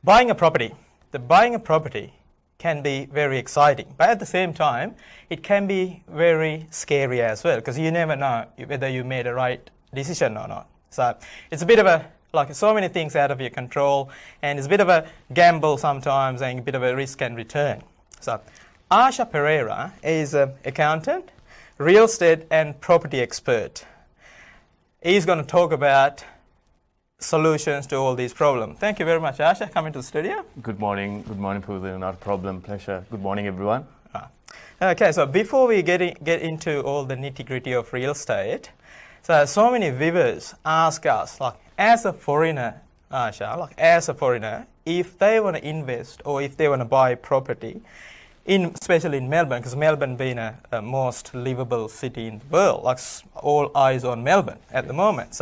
buying a property. Buying a property can be very exciting, but at the same time, it can be very scary as well, because you never know whether you made a right decision or not. So it's a bit of so many things out of your control, and it's a bit of a gamble sometimes and a bit of a risk and return. So Usher Perera is an accountant, real estate and property expert. He's going to talk about solutions to all these problems. Thank you very much, Usher, coming to the studio. Good morning, Pooja. Not a problem, pleasure. Good morning, everyone. Okay, so before we get into all the nitty-gritty of real estate, so many viewers ask us, as a foreigner, Usher, if they want to invest or if they want to buy property, especially in Melbourne, because Melbourne being a most livable city in the world, all eyes on Melbourne at the moment.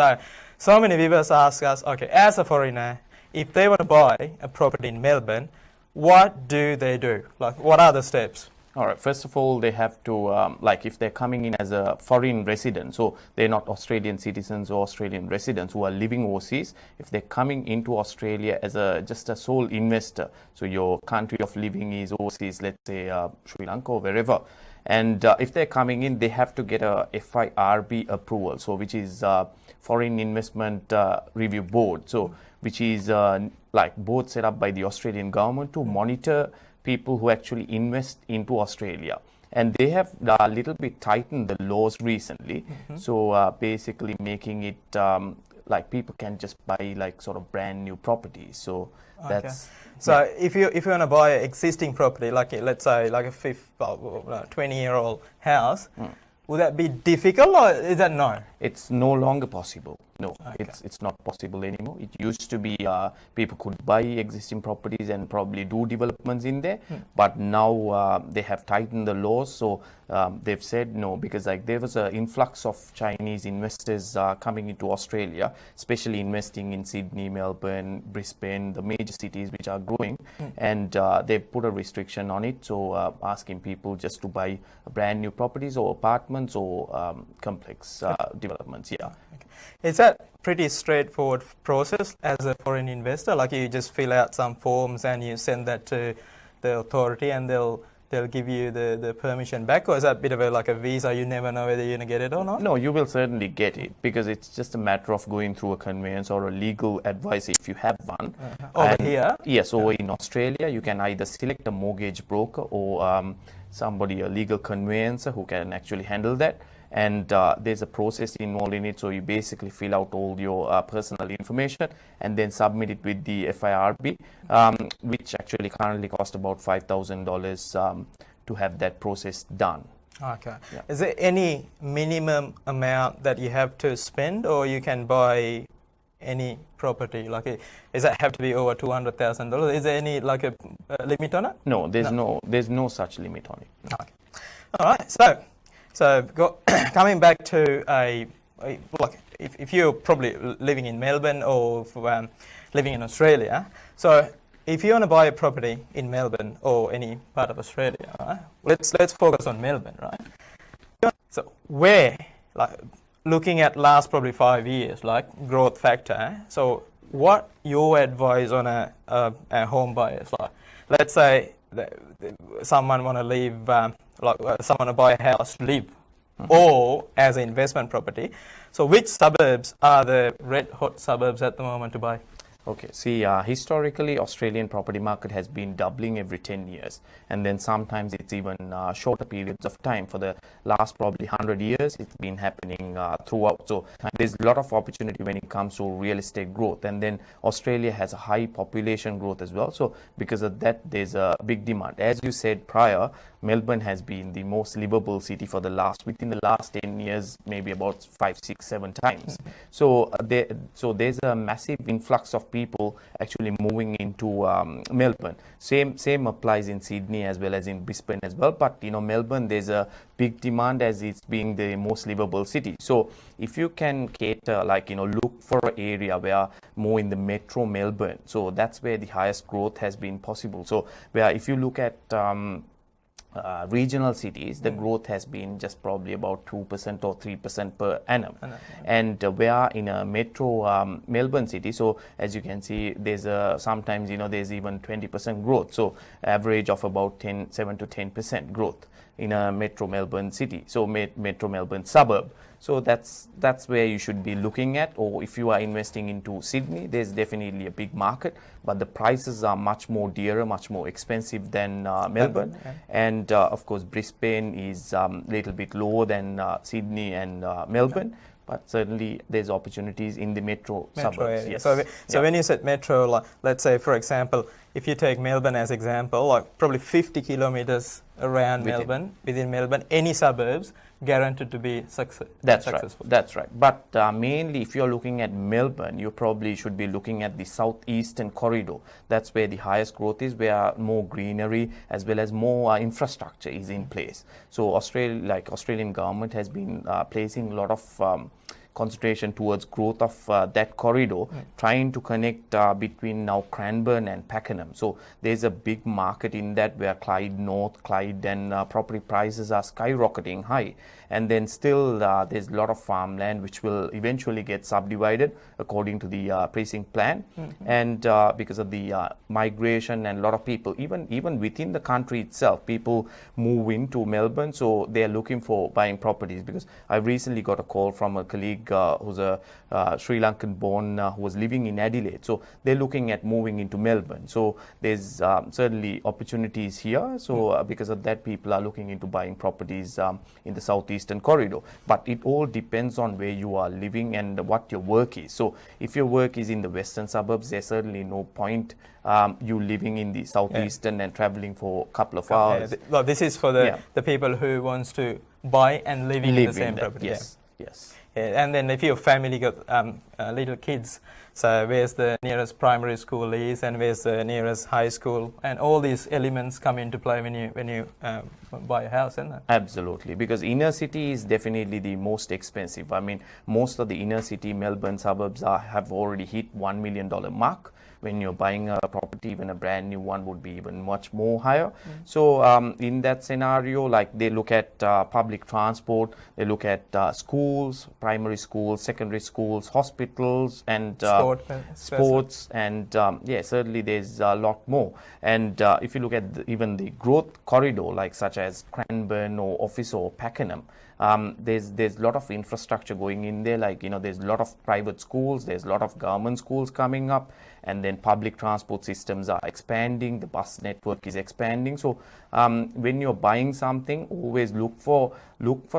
So many viewers ask us, okay, as a foreigner, if they want to buy a property in Melbourne, what do they do? What are the steps? All right, first of all, they have to, if they're coming in as a foreign resident, so they're not Australian citizens or Australian residents who are living overseas. If they're coming into Australia as just a sole investor, so your country of living is overseas, let's say Sri Lanka or wherever, and if they're coming in, they have to get a FIRB approval, so which is Foreign Investment Review Board, so which is board set up by the Australian government to monitor people who actually invest into Australia. And they have a little bit tightened the laws recently. So basically making it people can just buy sort of brand new properties. So that's... So if you want to buy an existing property, let's say a 20-year-old house, would that be difficult or is that no? It's no longer possible. No, it's not possible anymore. It used to be people could buy existing properties and probably do developments in there, but now they have tightened the laws. So they've said no, because there was an influx of Chinese investors coming into Australia, especially investing in Sydney, Melbourne, Brisbane, the major cities which are growing, and they've put a restriction on it. So asking people just to buy brand new properties or apartments or complex developments. Yeah. Is that pretty straightforward process as a foreign investor? You just fill out some forms and you send that to the authority and they'll give you the permission back, or is that a bit of a visa, you never know whether you're going to get it or not? No, you will certainly get it, because it's just a matter of going through a conveyance or a legal advice if you have one. Over here? Yes, over in Australia, you can either select a mortgage broker or a legal conveyancer who can actually handle that. And there's a process involved in it, so you basically fill out all your personal information and then submit it with the FIRB, which actually currently costs about $5,000 to have that process done. Okay. Yeah. Is there any minimum amount that you have to spend, or you can buy any property? Does that have to be over $200,000? Is there any a limit on it? No, there's no such limit on it. Okay. All right. So coming back to if you're probably living in Melbourne or living in Australia, so if you want to buy a property in Melbourne or any part of Australia, right, let's focus on Melbourne, right? So where, looking at last probably 5 years, growth factor, so what your advice on a home buyer? Let's say someone want to leave, someone to buy a house to live, or as an investment property. So which suburbs are the red hot suburbs at the moment to buy? Okay, see, historically, Australian property market has been doubling every 10 years. And then sometimes it's even shorter periods of time. For the last probably 100 years, it's been happening throughout. So there's a lot of opportunity when it comes to real estate growth. And then Australia has a high population growth as well. So because of that, there's a big demand. As you said prior, Melbourne has been the most livable city within the last 10 years, maybe about 5, 6, 7 times. So there's a massive influx of people actually moving into Melbourne. Same applies in Sydney as well as in Brisbane as well. But Melbourne, there's a big demand as it's being the most livable city. So if you can cater, look for an area where more in the metro Melbourne, so that's where the highest growth has been possible. So where if you look at regional cities, the growth has been just probably about 2% or 3% per annum. And where in a metro Melbourne city, so as you can see, there's sometimes there's even 20% growth. So average of about 7 to 10% growth in a metro Melbourne city. So metro Melbourne suburb. So that's where you should be looking at. Or if you are investing into Sydney, there's definitely a big market, but the prices are much more dearer, much more expensive than Melbourne. And of course, Brisbane is a little bit lower than Sydney and Melbourne. But certainly there's opportunities in the metro suburbs. Area. Yes. So when you said metro, like, let's say, for example, if you take Melbourne as example, like probably 50 kilometers around within Melbourne, any suburbs guaranteed to be successful. That's right. But mainly if you're looking at Melbourne, you probably should be looking at the southeastern corridor. That's where the highest growth is, where more greenery as well as more infrastructure is in place. So Australian government has been placing a lot of concentration towards growth of that corridor, trying to connect between now Cranbourne and Pakenham. So there's a big market in that where Clyde North, Clyde and property prices are skyrocketing high. And then still there's a lot of farmland which will eventually get subdivided according to the precinct plan. And because of the migration and a lot of people, even within the country itself, people move into Melbourne. So they're looking for buying properties. Because I recently got a call from a colleague who's a Sri Lankan born who was living in Adelaide. So they're looking at moving into Melbourne. So there's certainly opportunities here. So because of that, people are looking into buying properties in the southeastern corridor. But it all depends on where you are living and what your work is. So if your work is in the western suburbs, there's certainly no point you living in the southeastern and traveling for a couple of hours. Well, this is for the people who wants to buy and live in the same property. Yes. Yes. And then if your family got little kids, so where's the nearest primary school is, and where's the nearest high school, and all these elements come into play when you buy a house, isn't it? Absolutely, because inner city is definitely the most expensive. I mean, most of the inner city Melbourne suburbs have already hit $1 million mark. When you're buying a property, even a brand new one would be even much more higher. So in that scenario, like they look at public transport, they look at schools, primary schools, secondary schools, hospitals, and sports, and certainly there's a lot more. And if you look at even the growth corridor, like such as Cranbourne or Office or Pakenham, there's a lot of infrastructure going in there, like there's a lot of private schools, there's a lot of government schools coming up, and then public transport systems are expanding, the bus network is expanding. So when you're buying something, always look for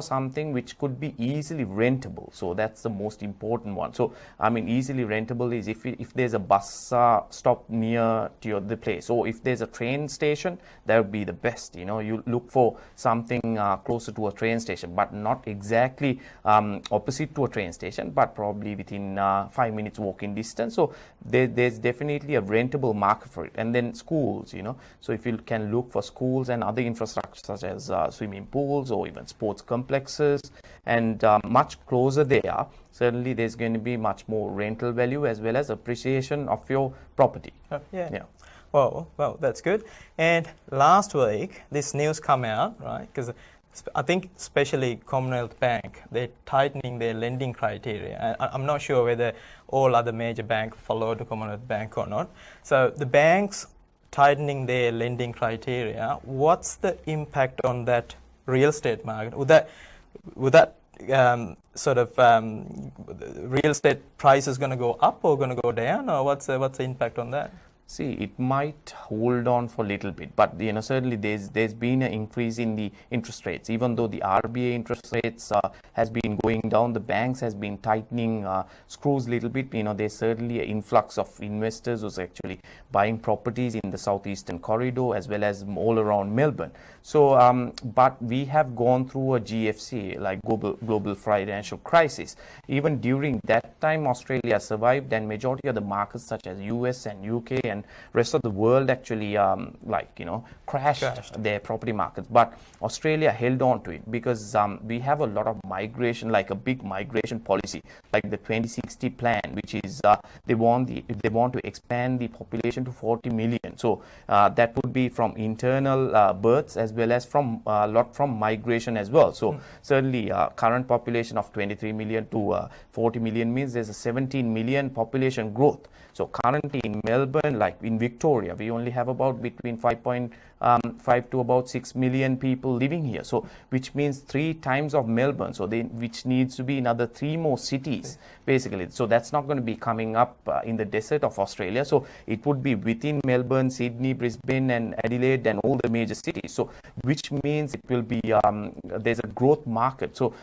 something which could be easily rentable. So that's the most important one. So I mean, easily rentable is if there's a bus stop near to the place, or if there's a train station, that would be the best. You look for something closer to a train station, but not exactly opposite to a train station, but probably within 5 minutes walking distance. So there's definitely a rentable market for it. And then schools, so if you can look for schools and other infrastructure such as swimming pools or even sports complexes, and much closer they are, certainly there's going to be much more rental value as well as appreciation of your property. Well, that's good. And last week, this news come out, right? Because I think especially Commonwealth Bank, they're tightening their lending criteria. I'm not sure whether all other major banks follow the Commonwealth Bank or not. So the banks tightening their lending criteria, what's the impact on that real estate market? Would that real estate prices going to go up or going to go down, or what's the impact on that? See, it might hold on for a little bit, but certainly there's been an increase in the interest rates. Even though the RBA interest rates has been going down, the banks has been tightening screws a little bit. There's certainly an influx of investors who's actually buying properties in the southeastern corridor as well as all around Melbourne. So, but we have gone through a GFC, like global financial crisis. Even during that time, Australia survived, and majority of the markets such as US and UK and rest of the world actually crashed their property markets. But Australia held on to it because we have a lot of migration, like a big migration policy, like the 2060 plan, which is they want to expand the population to 40 million. So that would be from internal births as well as from a lot from migration as well. So certainly current population of 23 million to 40 million means there's a 17 million population growth. So currently in Melbourne, like in Victoria, we only have about between 5.5 to about 6 million people living here. So which means 3 times of Melbourne. So which needs to be another 3 more cities basically. So that's not going to be coming up in the desert of Australia. So it would be within Melbourne, Sydney, Brisbane and Adelaide and all the major cities. So which means it will be, there's a growth market. So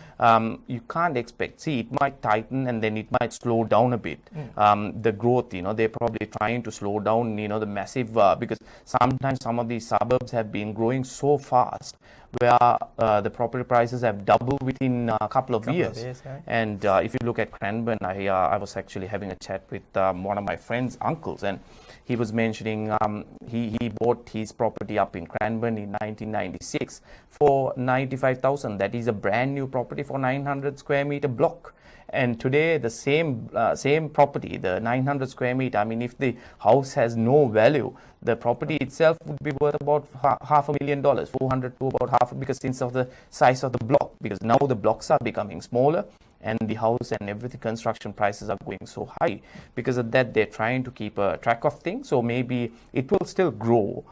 you can't expect, see, it might tighten and then it might slow down a bit. The growth, they're probably trying to slow down, the massive, because sometimes some of these suburbs have been growing so fast where the property prices have doubled within a couple of years. Right? And if you look at Cranbourne, I was actually having a chat with one of my friend's uncles, and he was mentioning he bought his property up in Cranbourne in 1996 for 95,000. That is a brand new property for 900 square meter block. And today the same property, the 900 square meter, I mean, if the house has no value, the property itself would be worth about $500,000, 400 to about half, because since of the size of the block, because now the blocks are becoming smaller and the house and everything, construction prices are going so high. Because of that, they're trying to keep a track of things. So maybe it will still grow,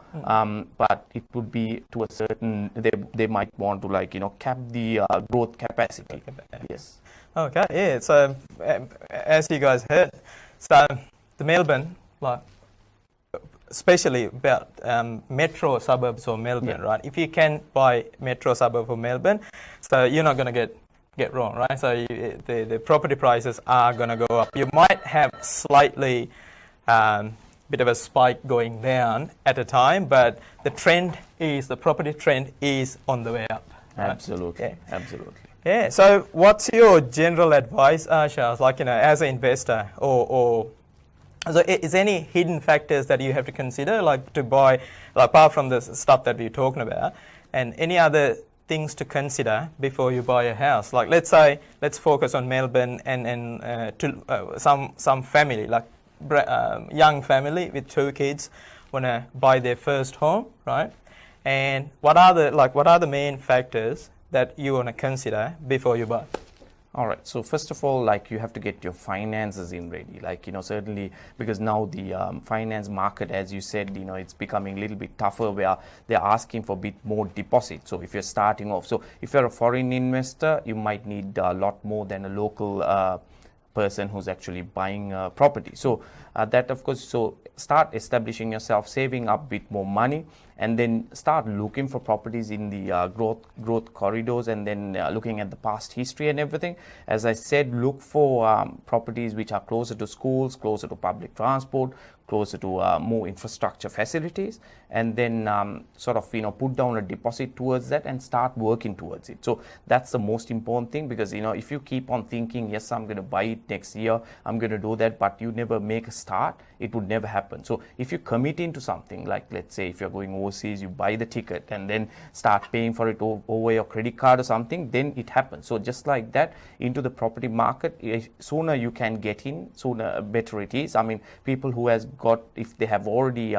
but it would be to a certain, they might want to cap the growth capacity. Yes. Okay, yeah, so as you guys heard, so the Melbourne, especially about metro suburbs of Melbourne, right? If you can buy metro suburb of Melbourne, so you're not going to get wrong, right? So the property prices are going to go up. You might have slightly bit of a spike going down at a time, but the property trend is on the way up. Right? Absolutely, yeah. Absolutely. Yeah, so what's your general advice, Charles, as an investor, or so is any hidden factors that you have to consider, to buy, apart from the stuff that we're talking about, and any other things to consider before you buy a house? Let's focus on Melbourne and some family, young family with 2 kids, want to buy their first home, right? And what are the main factors that you want to consider before you buy? All right. So first of all, you have to get your finances in ready. Certainly, because now the finance market, as you said, it's becoming a little bit tougher where they're asking for a bit more deposit. So if you're starting off, so if you're a foreign investor, you might need a lot more than a local person who's actually buying a property. So that, of course, so start establishing yourself, saving up a bit more money, and then start looking for properties in the growth corridors, and then looking at the past history and everything. As I said, look for properties which are closer to schools, closer to public transport, closer to more infrastructure facilities, and then put down a deposit towards that and start working towards it. So that's the most important thing, because if you keep on thinking, yes, I'm going to buy it next year, I'm going to do that, but you never make a start, it would never happen. So if you commit into something, let's say if you're going overseas, you buy the ticket and then start paying for it over your credit card or something, then it happens. So just like that, into the property market, sooner you can get in, sooner better it is. I mean, people who if they have already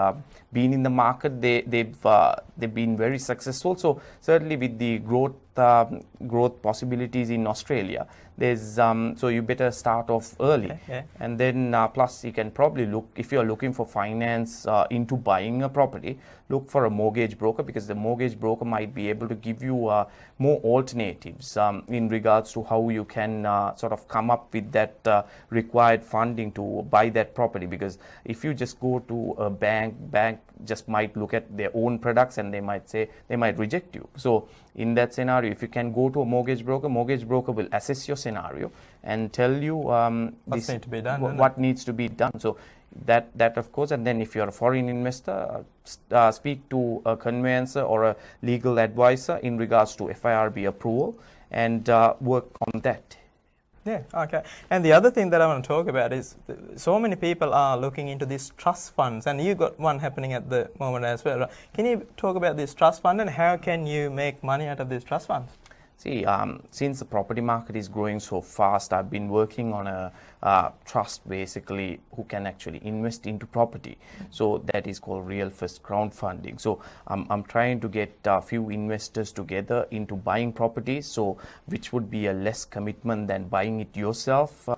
been in the market, they've been very successful. So certainly with the growth possibilities in Australia, there's so you better start off early. Yeah. And then plus you can probably look, if you're looking for finance into buying a property, look for a mortgage broker, because the mortgage broker might be able to give you more alternatives in regards to how you can come up with that required funding to buy that property. Because if you just go to a bank just might look at their own products and they might reject you. So in that scenario, if you can go to a mortgage broker will assess your scenario and tell you what needs to be done. So that of course, and then if you're a foreign investor, speak to a conveyancer or a legal advisor in regards to FIRB approval and work on that. Yeah, okay. And the other thing that I want to talk about is so many people are looking into these trust funds, and you got one happening at the moment as well, right? Can you talk about this trust fund and how can you make money out of these trust funds? See, since the property market is growing so fast, I've been working on a trust basically who can actually invest into property. So that is called Real First Crowdfunding. So I'm trying to get a few investors together into buying properties, so which would be a less commitment than buying it yourself.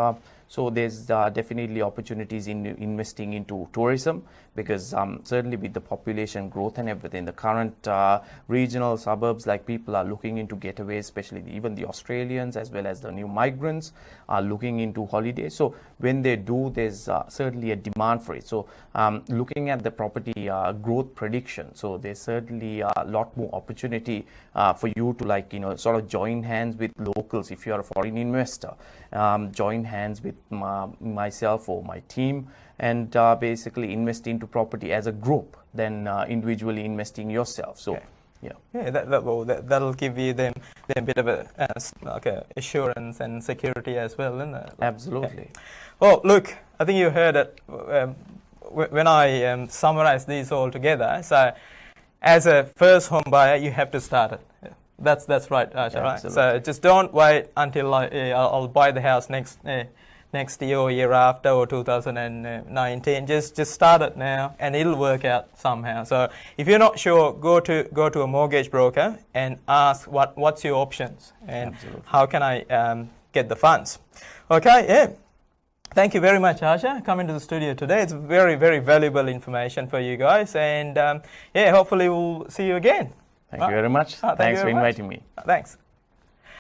So there's definitely opportunities in investing into tourism, because certainly with the population growth and everything, the current regional suburbs, like people are looking into getaways, especially even the Australians as well as the new migrants are looking into holidays. So when they do, there's certainly a demand for it. So looking at the property growth prediction, so there's certainly a lot more opportunity for you to, like, sort of join hands with locals. If you're a foreign investor, join hands with myself or my team, and basically invest into property as a group than individually investing yourself. So yeah, that'll give you them a bit of a assurance and security as well, isn't it? Absolutely. Yeah. Well, look, I think you heard it when I summarize these all together. So as a first home buyer, you have to start it. That's right, Asha, right? So just don't wait until I'll buy the house next year or year after or 2019. Just start it now, and it'll work out somehow. So if you're not sure, go to a mortgage broker and ask what's your options and how can I get the funds. Okay, yeah. Thank you very much, Asha, coming to the studio today. It's very, very valuable information for you guys, and hopefully we'll see you again. Thank you very much. Thank Thanks you for very much. inviting me. Thanks.